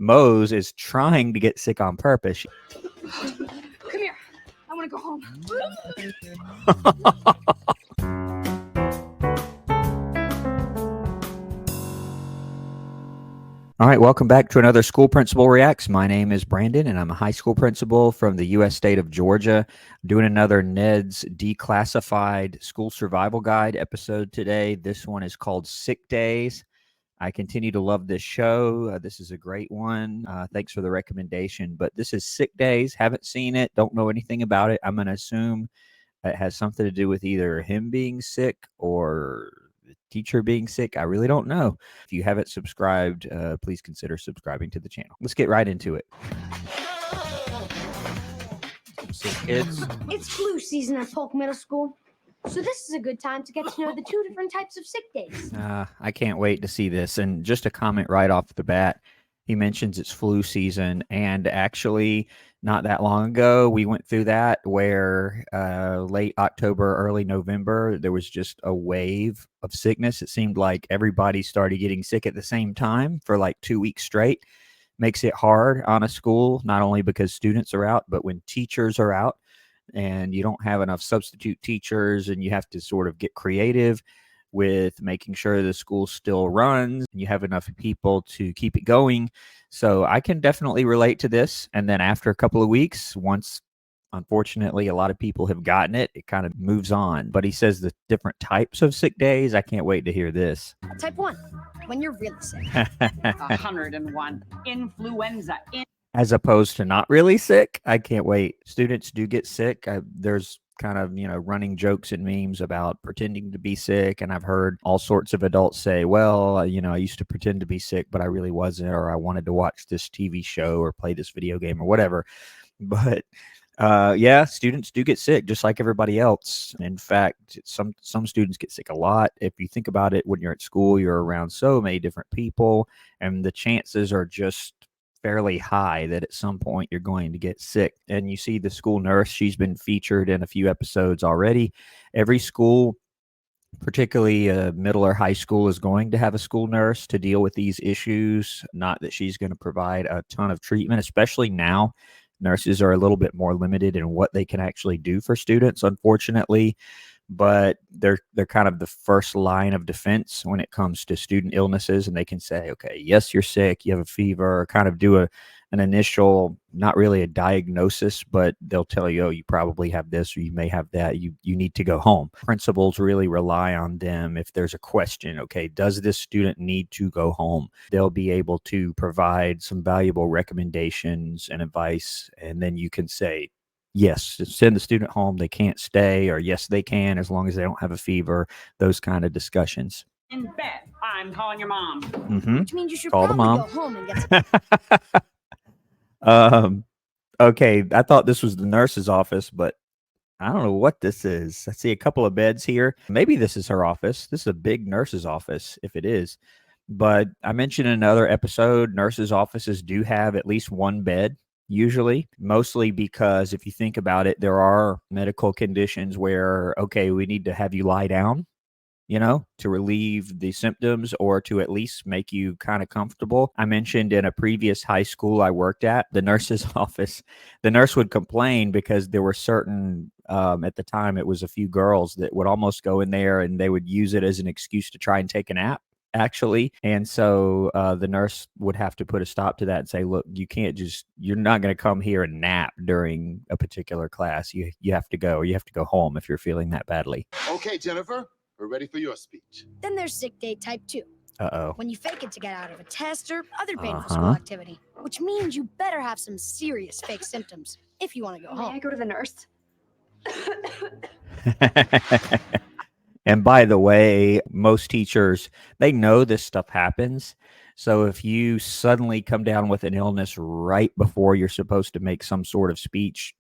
Mose is trying to get sick on purpose. Come here. I want to go home. All right, welcome back to another School Principal Reacts. My name is Brandon, and I'm a high school principal from the U.S. state of Georgia. I'm doing another Ned's Declassified School Survival Guide episode today. This one is called Sick Days. I continue to love this show. This is a great one. Thanks for the recommendation. But this is Sick Days. Haven't seen it. Don't know anything about it. I'm going to assume it has something to do with either him being sick or the teacher being sick. I really don't know. If you haven't subscribed, please consider subscribing to the channel. Let's get right into it. Sick kids. It's flu season at Polk Middle School, so this is a good time to get to know the two different types of sick days. I can't wait to see this. And just a comment right off the bat, he mentions it's flu season, and actually not that long ago, we went through that where late October, early November, there was just a wave of sickness. It seemed like everybody started getting sick at the same time for like 2 weeks straight. Makes it hard on a school, not only because students are out, but when teachers are out and you don't have enough substitute teachers and you have to sort of get creative with making sure the school still runs and you have enough people to keep it going. So I can definitely relate to this. And then after a couple of weeks, once unfortunately a lot of people have gotten it, it kind of moves on. But he says the different types of sick days. I can't wait to hear this. Type 1, when you're really sick. 101, influenza. As opposed to not really sick. I can't wait. Students do get sick. There's kind of, running jokes and memes about pretending to be sick. And I've heard all sorts of adults say, well, I used to pretend to be sick, but I really wasn't, or I wanted to watch this TV show or play this video game or whatever. But yeah, students do get sick just like everybody else. In fact, some students get sick a lot. If you think about it, when you're at school, you're around so many different people, and the chances are just fairly high that at some point you're going to get sick. And you see the school nurse, she's been featured in a few episodes already. Every school, particularly middle or high school, is going to have a school nurse to deal with these issues. Not that she's going to provide a ton of treatment, especially now. Nurses are a little bit more limited in what they can actually do for students, unfortunately. But they're kind of the first line of defense when it comes to student illnesses, and they can say, okay, yes, you're sick, you have a fever, or kind of do an initial, not really a diagnosis, but they'll tell you, oh, you probably have this or you may have that. You need to go home. Principals really rely on them if there's a question. Okay, does this student need to go home? They'll be able to provide some valuable recommendations and advice, and then you can say, yes, send the student home. They can't stay, or yes, they can, as long as they don't have a fever. Those kind of discussions. In bed, I'm calling your mom. Which means you should Call the probably mom. go home and get Okay, I thought this was the nurse's office, but I don't know what this is. I see a couple of beds here. Maybe this is her office. This is a big nurse's office, if it is. But I mentioned in another episode, nurses' offices do have at least one bed. Usually, mostly because if you think about it, there are medical conditions where, okay, we need to have you lie down, to relieve the symptoms or to at least make you kind of comfortable. I mentioned in a previous high school I worked at, the nurse's office, the nurse would complain because there were certain, at the time, it was a few girls that would almost go in there and they would use it as an excuse to try and take a nap, actually. And so the nurse would have to put a stop to that and say, look, you're not going to come here and nap during a particular class. You have to go, or you have to go home if you're feeling that badly. Okay, Jennifer, we're ready for your speech. Then there's sick day type 2. Uh-oh. When you fake it to get out of a test or other painful school activity, which means you better have some serious fake symptoms if you want to go home. May I go to the nurse? And by the way, most teachers, they know this stuff happens. So if you suddenly come down with an illness right before you're supposed to make some sort of speech,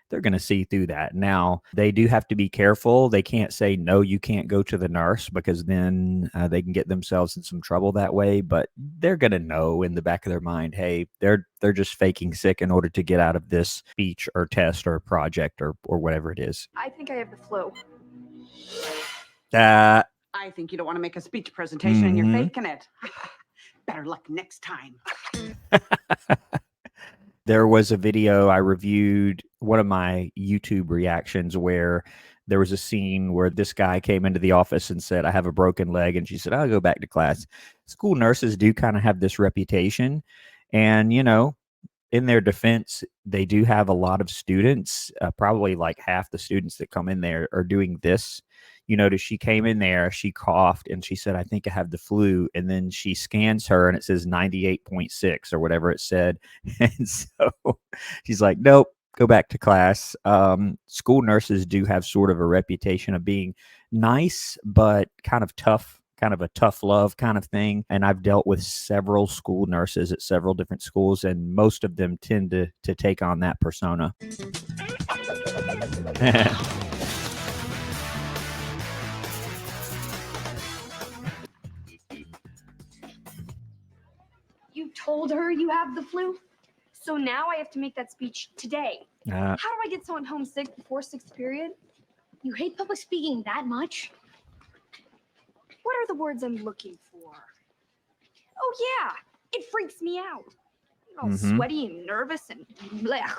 they're going to see through that. Now, they do have to be careful. They can't say, no, you can't go to the nurse, because then they can get themselves in some trouble that way. But they're going to know in the back of their mind, hey, they're just faking sick in order to get out of this speech or test or project or whatever it is. I think I have the flu. I think you don't want to make a speech presentation and you're faking it. Better luck next time. There was a video I reviewed, one of my YouTube reactions, where there was a scene where this guy came into the office and said, I have a broken leg. And she said, I'll go back to class. School nurses do kind of have this reputation. And, you know, in their defense, they do have a lot of students. Probably like half the students that come in there are doing this. You notice she came in there, she coughed, and she said, I think I have the flu. And then she scans her and it says 98.6 or whatever it said. And so she's like, nope, go back to class. School nurses do have sort of a reputation of being nice, but kind of tough, kind of a tough love kind of thing. And I've dealt with several school nurses at several different schools, and most of them tend to take on that persona. You told her you have the flu? So now I have to make that speech today. How do I get someone homesick before sixth period? You hate public speaking that much? What are the words I'm looking for? Oh yeah, it freaks me out. You're all sweaty and nervous and blech.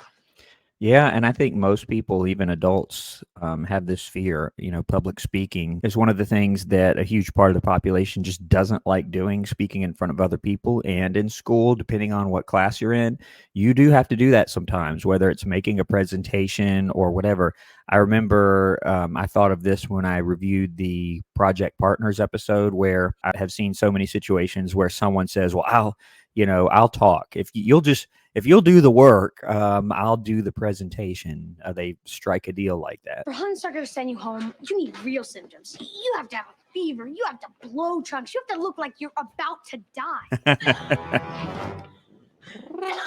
Yeah, and I think most people, even adults, have this fear. You know, public speaking is one of the things that a huge part of the population just doesn't like doing, speaking in front of other people. And in school, depending on what class you're in, you do have to do that sometimes, whether it's making a presentation or whatever. I remember I thought of this when I reviewed the Project Partners episode, where I have seen so many situations where someone says, well, I'll talk. If you'll do the work, I'll do the presentation. They strike a deal like that. For Hunt's not going to send you home, you need real symptoms. You have to have a fever. You have to blow chunks. You have to look like you're about to die.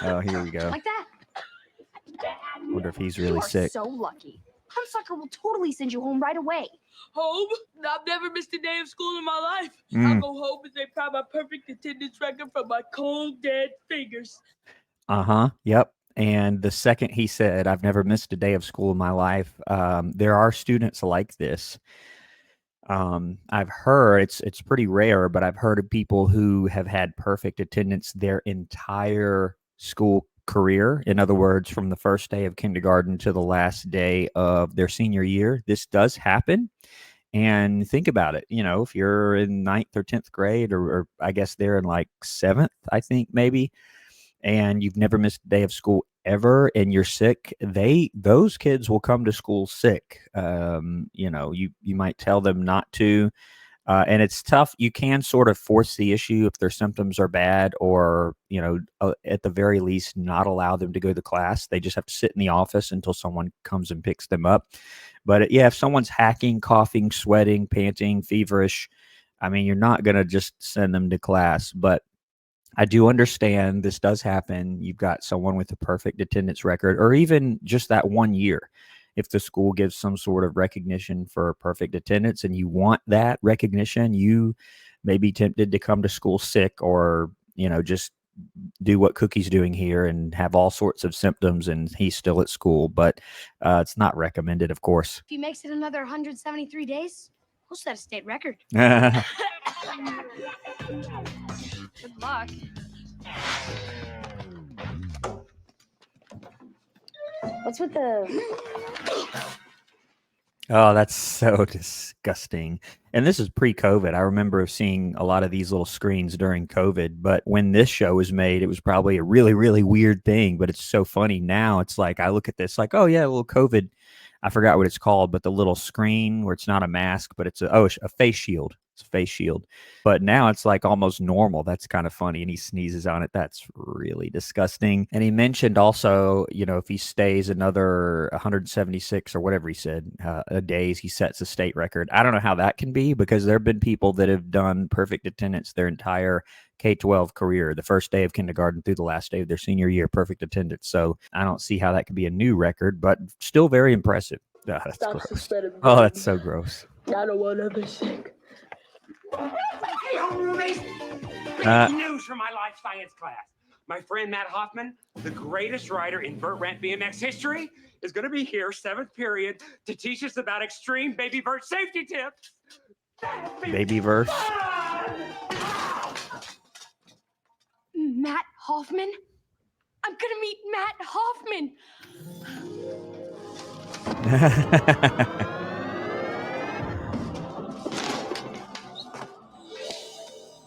Oh, here we go. Like that. Wonder if he's really sick. So lucky. Huntsucker will totally send you home right away. Home? I've never missed a day of school in my life. I'll go home and they proud my perfect attendance record from my cold, dead fingers. Yep. And the second he said, I've never missed a day of school in my life, there are students like this. I've heard, it's pretty rare, but I've heard of people who have had perfect attendance their entire school career. In other words, from the first day of kindergarten to the last day of their senior year. This does happen. And think about it, if you're in 9th or 10th grade, or I guess they're in like 7th, I think maybe, and you've never missed a day of school ever, and you're sick, those kids will come to school sick. You might tell them not to, and it's tough. You can sort of force the issue if their symptoms are bad, or at the very least not allow them to go to class. They just have to sit in the office until someone comes and picks them up. But if someone's hacking, coughing, sweating, panting, feverish, I mean, you're not going to just send them to class. But I do understand this does happen. You've got someone with a perfect attendance record, or even just that 1 year. If the school gives some sort of recognition for perfect attendance and you want that recognition, you may be tempted to come to school sick, or, just do what Cookie's doing here and have all sorts of symptoms and he's still at school. But it's not recommended, of course. If he makes it another 173 days, we'll set a state record. Good luck. What's with the... Oh, that's so disgusting. And this is pre-COVID. I remember seeing a lot of these little screens during COVID, but when this show was made, it was probably a really, really weird thing, but it's so funny now. It's like, I look at this like, oh yeah, a little COVID. I forgot what it's called, but the little screen where it's not a mask, but it's a face shield. It's a face shield. But now it's like almost normal. That's kind of funny. And he sneezes on it. That's really disgusting. And he mentioned also, if he stays another 176 or whatever he said, days, he sets a state record. I don't know how that can be, because there have been people that have done perfect attendance their entire K-12 career, the first day of kindergarten through the last day of their senior year, perfect attendance. So I don't see how that could be a new record, but still very impressive. Oh, that's gross. Oh, that's so gross. I don't want to be sick. Hey, homeroomies! Breaking news from my life science class. My friend Matt Hoffman, the greatest writer in Vert Rant BMX history, is going to be here 7th period to teach us about extreme baby vert safety tips. Baby verse. Hoffman? I'm gonna meet Matt Hoffman.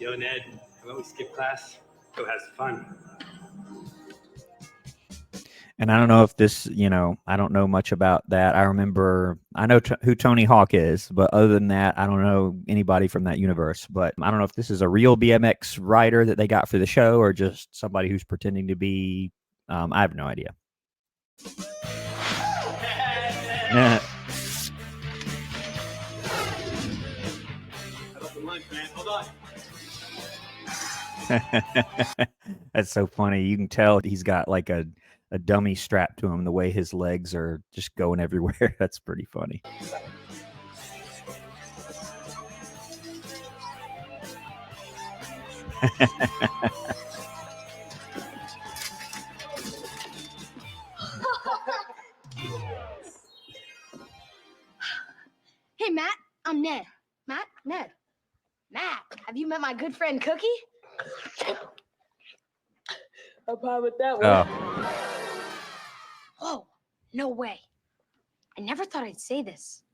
Yo, Ned, how about we skip class? Go have some fun. And I don't know if this, I don't know much about that. I know who Tony Hawk is, but other than that, I don't know anybody from that universe. But I don't know if this is a real BMX rider that they got for the show or just somebody who's pretending to be. I have no idea. That's so funny. You can tell he's got like a dummy strapped to him the way his legs are just going everywhere. That's pretty funny. Hey, Matt, I'm Ned. Ned. Matt, have you met my good friend Cookie? I'll probably that one. Oh. Whoa, no way. I never thought I'd say this,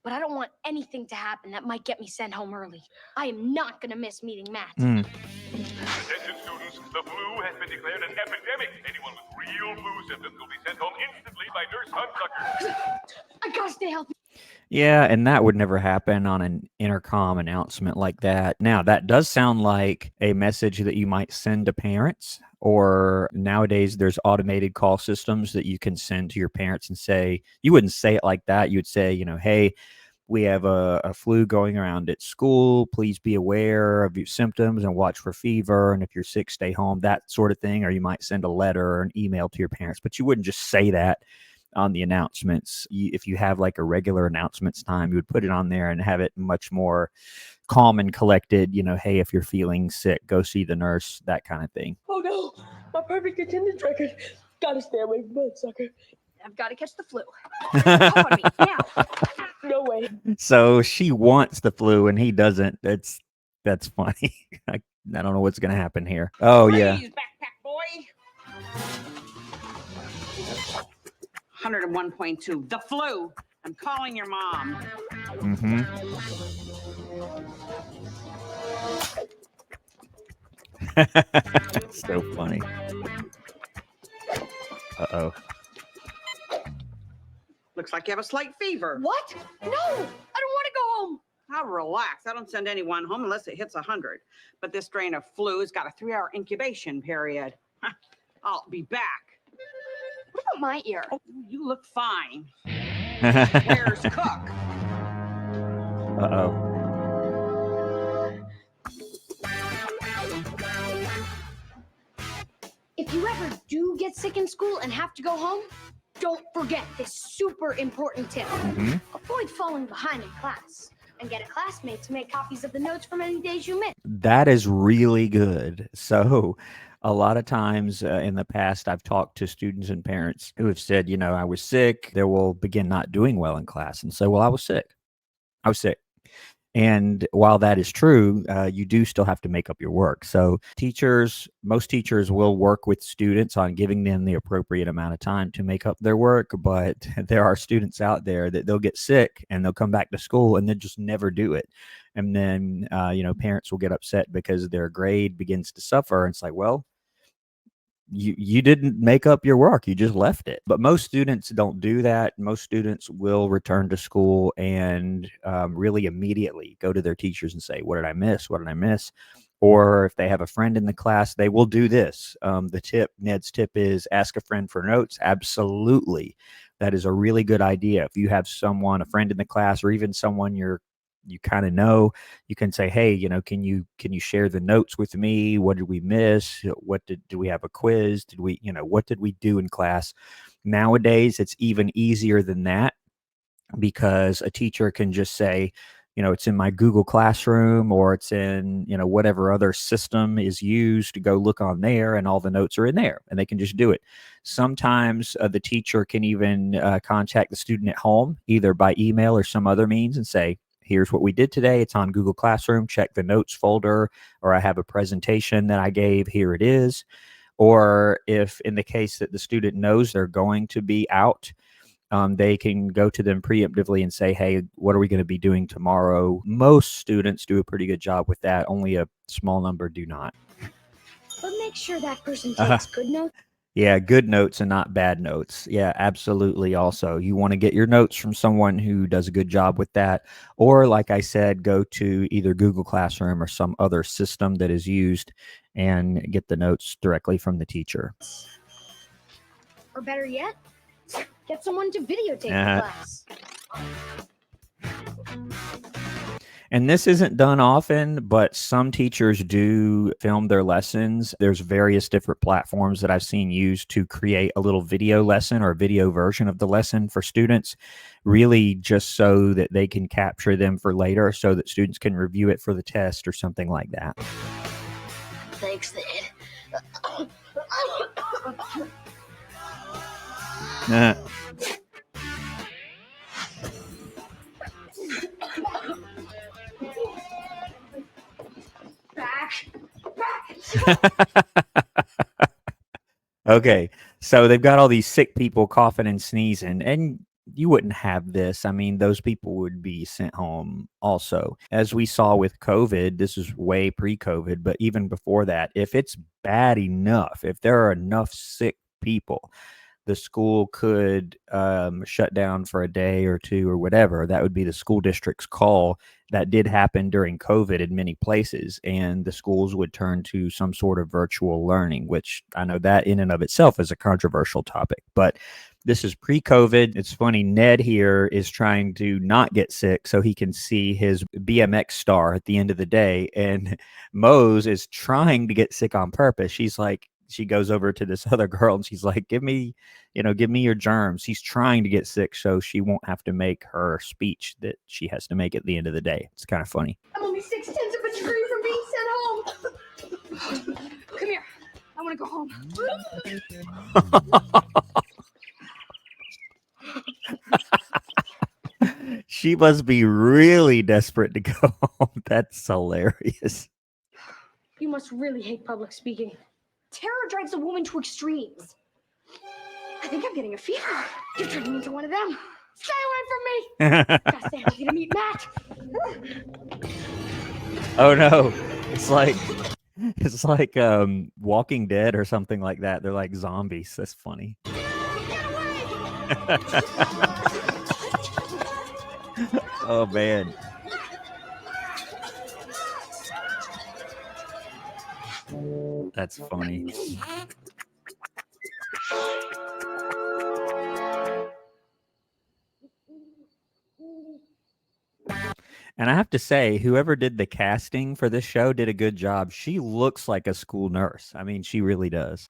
but I don't want anything to happen that might get me sent home early. I am not going to miss meeting Matt. Attention students, the flu has been declared an epidemic. Anyone with real flu symptoms will be sent home instantly by nurse Hunsucker. I gotta stay healthy. Yeah, and that would never happen on an intercom announcement like that. Now, that does sound like a message that you might send to parents, or nowadays there's automated call systems that you can send to your parents and say, you wouldn't say it like that. You'd say, hey, we have a flu going around at school. Please be aware of your symptoms and watch for fever. And if you're sick, stay home, that sort of thing. Or you might send a letter or an email to your parents, but you wouldn't just say that on the announcements. If you have like a regular announcements time, you would put it on there and have it much more calm and collected. Hey, if you're feeling sick, go see the nurse, that kind of thing. Oh no, my perfect attendance record. Gotta stay away from Hunsucker. I've got to catch the flu. Come on me, now. No way. So she wants the flu and he doesn't. That's funny. I don't know what's going to happen here. Oh, yeah. Freeze, backpack boy. 101.2. The flu. I'm calling your mom. Mm-hmm. So funny. Uh-oh. Looks like you have a slight fever. What? No, I don't want to go home. Now relax. I don't send anyone home unless it hits 100. But this strain of flu has got a 3-hour incubation period. I'll be back. What about my ear? Oh, you look fine. Where's Cook? Uh-oh. If you ever do get sick in school and have to go home, don't forget this super important tip. Mm-hmm. Avoid falling behind in class and get a classmate to make copies of the notes from any days you missed. That is really good. So a lot of times in the past, I've talked to students and parents who have said, I was sick. They will begin not doing well in class and say, well, I was sick. And while that is true, you do still have to make up your work. So most teachers will work with students on giving them the appropriate amount of time to make up their work. But there are students out there that they'll get sick and they'll come back to school and they'll just never do it. And then, parents will get upset because their grade begins to suffer. And it's like, well, you didn't make up your work. You just left it. But most students don't do that. Most students will return to school and really immediately go to their teachers and say, what did I miss? What did I miss? Or if they have a friend in the class, they will do this. Ned's tip is ask a friend for notes. Absolutely. That is a really good idea. If you have a friend in the class, or even someone you kind of know, you can say, hey, can you share the notes with me? What did we miss? Do we have a quiz? What did we do in class? Nowadays, it's even easier than that, because a teacher can just say, it's in my Google Classroom, or it's in, whatever other system is used, to go look on there and all the notes are in there and they can just do it. Sometimes the teacher can even contact the student at home, either by email or some other means, and say, here's what we did today. It's on Google Classroom. Check the notes folder, or I have a presentation that I gave. Here it is. Or if in the case that the student knows they're going to be out, they can go to them preemptively and say, hey, what are we going to be doing tomorrow? Most students do a pretty good job with that. Only a small number do not. But make sure that person takes good notes. Yeah, good notes and not bad notes. Yeah, absolutely. Also, you want to get your notes from someone who does a good job with that. Or, like I said, go to either Google Classroom or some other system that is used and get the notes directly from the teacher. Or better yet, get someone to videotape the class. And this isn't done often, but some teachers do film their lessons. There's various different platforms that I've seen used to create a little video lesson or a video version of the lesson for students, really just so that they can capture them for later so that students can review it for the test or something like that. Thanks, Uh, Okay, so they've got all these sick people coughing and sneezing, and you wouldn't have this. I mean, those people would be sent home also. As we saw with COVID, this is way pre-COVID, but even before that, if it's bad enough, if there are enough sick people, the school could shut down for a day or two or whatever. That would be the school district's call. That did happen during COVID in many places, and the schools would turn to some sort of virtual learning, which I know that in and of itself is a controversial topic, but this is pre-COVID. It's funny, Ned here is trying to not get sick so he can see his BMX star at the end of the day, and Mose is trying to get sick on purpose. She goes over to this other girl and she's like, give me your germs. He's trying to get sick so she won't have to make her speech that she has to make at the end of the day. It's kind of funny. I'm only 0.6 of a degree from being sent home. Come here. I want to go home. She must be really desperate to go home. That's hilarious. You must really hate public speaking. Terror drives a woman to extremes. I think I'm getting a fever. You're turning into one of them. Stay away from me. Gotta stay healthy to meet Matt. Oh no. It's like Walking Dead or something like that. They're like zombies. That's funny. Oh man. That's funny. And I have to say, whoever did the casting for this show did a good job. She looks like a school nurse. I mean, she really does.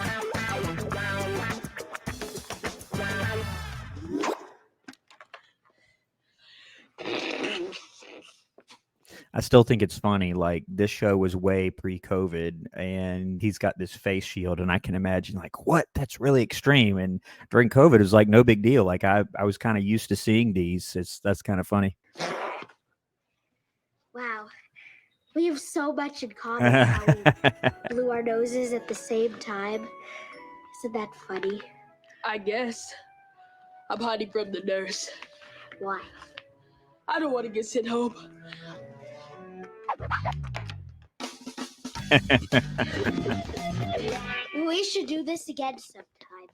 I still think it's funny. Like, this show was way pre-COVID, and he's got this face shield, and I can imagine, like, what? That's really extreme. And during COVID, it was like no big deal. Like, I was kind of used to seeing these. That's kind of funny. Wow. We have so much in common. How we blew our noses at the same time. Isn't that funny? I guess. I'm hiding from the nurse. Why? I don't want to get sent home. We should do this again sometime.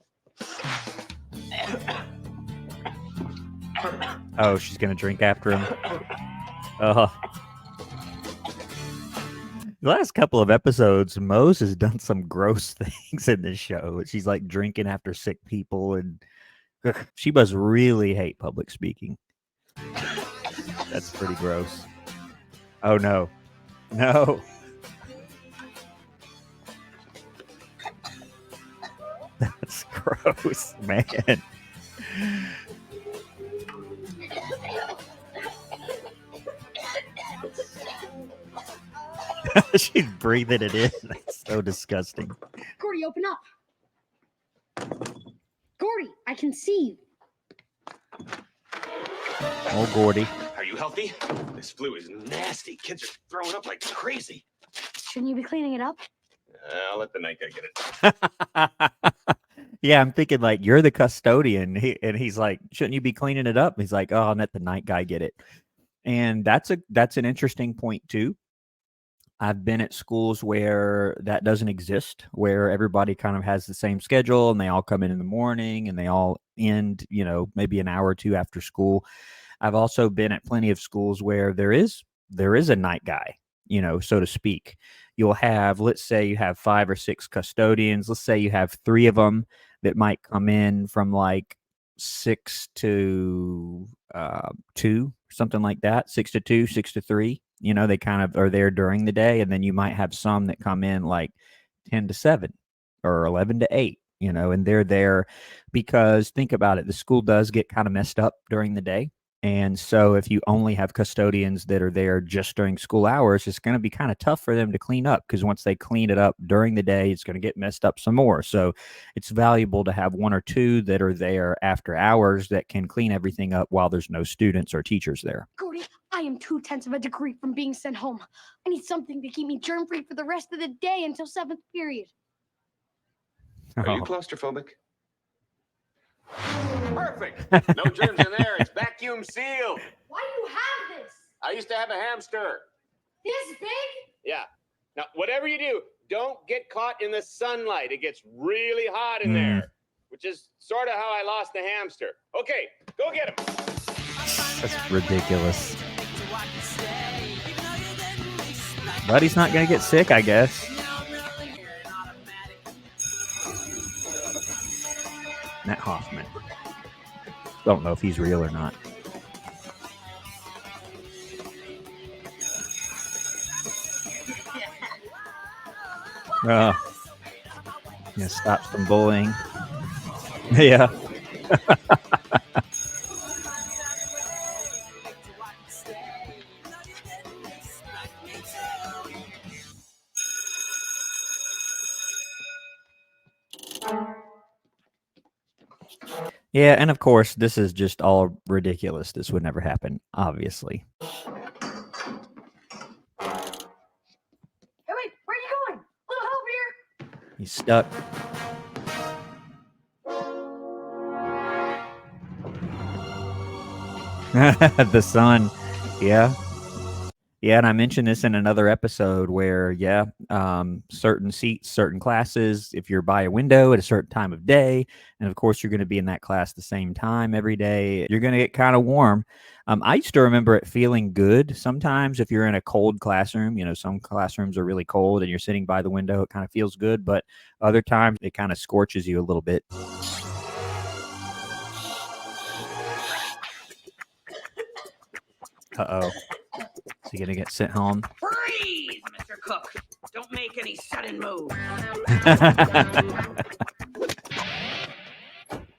Oh, she's going to drink after him. The last couple of episodes, Mose has done some gross things in this show. She's like drinking after sick people, and she must really hate public speaking. That's pretty gross. Oh, no. No. That's gross, man. She's breathing it in. That's so disgusting. Gordy, open up. Gordy, I can see you. Oh, Gordy. Are you healthy? This flu is nasty. Kids are throwing up like crazy. Shouldn't you be cleaning it up? I'll let the night guy get it. Yeah, I'm thinking like you're the custodian, and he's like, shouldn't you be cleaning it up? He's like, oh, I'll let the night guy get it. And that's an interesting point too. I've been at schools where that doesn't exist, where everybody kind of has the same schedule and they all come in the morning and they all end, maybe an hour or two after school. I've also been at plenty of schools where there is a night guy, so to speak. You'll have, let's say you have 5 or 6 custodians. Let's say you have 3 of them that might come in from like 6 to 2, something like that. 6 to 2, 6 to 3. They kind of are there during the day, and then you might have some that come in like 10 to 7 or 11 to 8, and they're there because, think about it, the school does get kind of messed up during the day. And so if you only have custodians that are there just during school hours, it's going to be kind of tough for them to clean up, because once they clean it up during the day, it's going to get messed up some more. So it's valuable to have 1 or 2 that are there after hours that can clean everything up while there's no students or teachers there. Cody, I am 2/10 of a degree from being sent home. I need something to keep me germ-free for the rest of the day until 7th period. Are you claustrophobic? Perfect. No germs in there. It's vacuum sealed. Why do you have this? I used to have a hamster. This big? Yeah. Now, whatever you do, don't get caught in the sunlight. It gets really hot in there, which is sort of how I lost the hamster. Okay, go get him. That's ridiculous. But he's not going to get sick, I guess. Matt Hoffman. Don't know if he's real or not. Yeah, stop some bullying. Yeah. Yeah, and of course, this is just all ridiculous. This would never happen, obviously. Hey, wait, where are you going? A little help here. He's stuck. The sun. Yeah. Yeah, and I mentioned this in another episode where, certain seats, certain classes, if you're by a window at a certain time of day, and of course you're going to be in that class the same time every day, you're going to get kind of warm. I used to remember it feeling good sometimes if you're in a cold classroom. Some classrooms are really cold and you're sitting by the window, it kind of feels good, but other times it kind of scorches you a little bit. Uh-oh. Is he going to get sent home? Freeze, Mr. Cook. Don't make any sudden moves.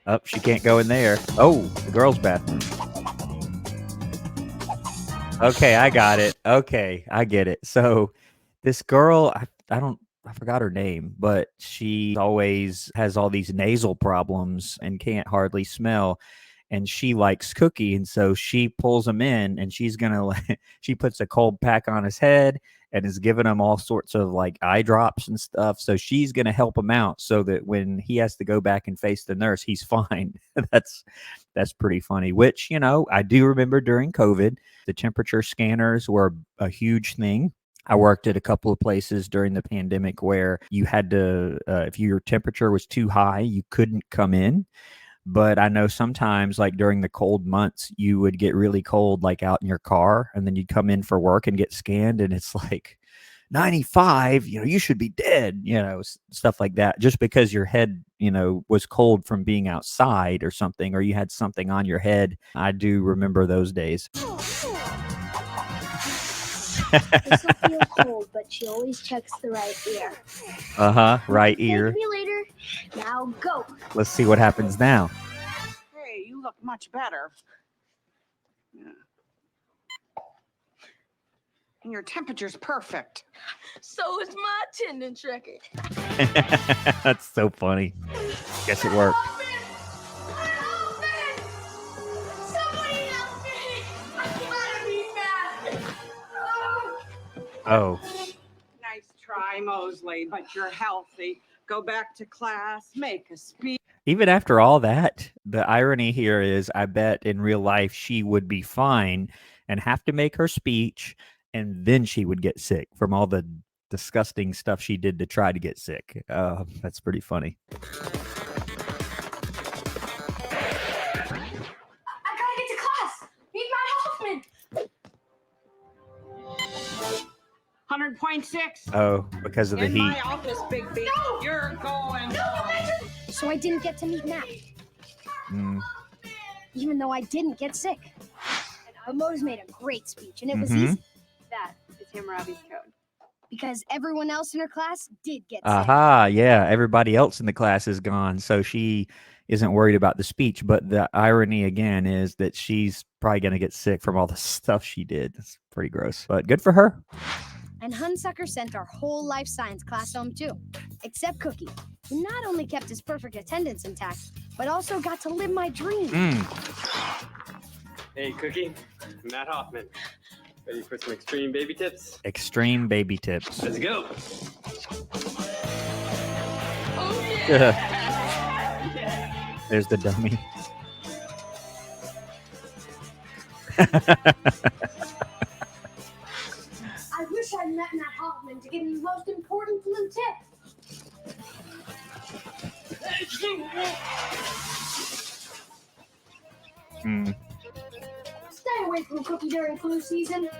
Oh, she can't go in there. Oh, the girls' bathroom. Okay, I got it. Okay, I get it. So this girl, I forgot her name, but she always has all these nasal problems and can't hardly smell. And she likes Cookie, and so she pulls him in, and she's gonna she puts a cold pack on his head and is giving him all sorts of like eye drops and stuff. So she's gonna help him out so that when he has to go back and face the nurse, he's fine. That's pretty funny. Which, I do remember during COVID, the temperature scanners were a huge thing. I worked at a couple of places during the pandemic where you had to, if your temperature was too high, you couldn't come in. But I know sometimes, like during the cold months, you would get really cold, like out in your car, and then you'd come in for work and get scanned, and it's like 95, you should be dead, stuff like that, just because your head, was cold from being outside or something, or you had something on your head. I do remember those days. This'll feel cold, but she always checks the right ear. Right ear. Thank me later. Now go. Let's see what happens now. Hey, you look much better. Yeah. And your temperature's perfect. So is my attendance record. That's so funny. Guess it worked. Somebody help me! I gotta be back. Oh. Nice try, Hi, Mosley, but you're healthy. Go back to class, make a speech. Even after all that, the irony here is I bet in real life she would be fine and have to make her speech, and then she would get sick from all the disgusting stuff she did to try to get sick. That's pretty funny. I gotta get to class. Meet Matt Hoffman. 100.6. Oh, because of the In heat. my office, Big B. No! You're going home. So I didn't get to meet Matt, Mm. even though I didn't get sick. But Mose made a great speech, and it was Mhm. easy That is Hammurabi's code. because everyone else in her class did get sick. Aha, yeah. Everybody else in the class is gone, so she isn't worried about the speech. But the irony again is that she's probably going to get sick from all the stuff she did. It's pretty gross, but good for her. And Hunsucker sent our whole life science class home too, except Cookie, who not only kept his perfect attendance intact, but also got to live my dream. Hey, Cookie. Matt Hoffman. Ready for some extreme baby tips? Extreme baby tips. Let's go. There's the dummy. I wish I'd met Matt Hoffman to give him the most important flu tip. Stay away from Cookie during flu season.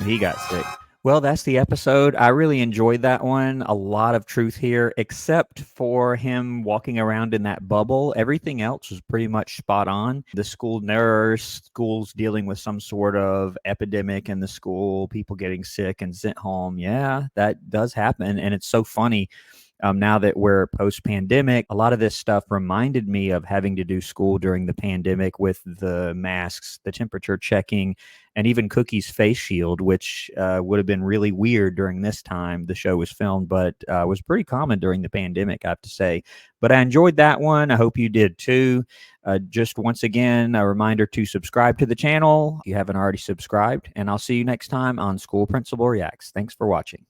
He got sick. Well, that's the episode. I really enjoyed that one. A lot of truth here, except for him walking around in that bubble. Everything else was pretty much spot on. The school nurse, schools dealing with some sort of epidemic in the school, people getting sick and sent home. Yeah, that does happen. And it's so funny. Now that we're post-pandemic, a lot of this stuff reminded me of having to do school during the pandemic with the masks, the temperature checking, and even Cookie's face shield, which would have been really weird during this time the show was filmed, but was pretty common during the pandemic, I have to say. But I enjoyed that one. I hope you did too. Just once again, a reminder to subscribe to the channel if you haven't already subscribed, and I'll see you next time on School Principal Reacts. Thanks for watching.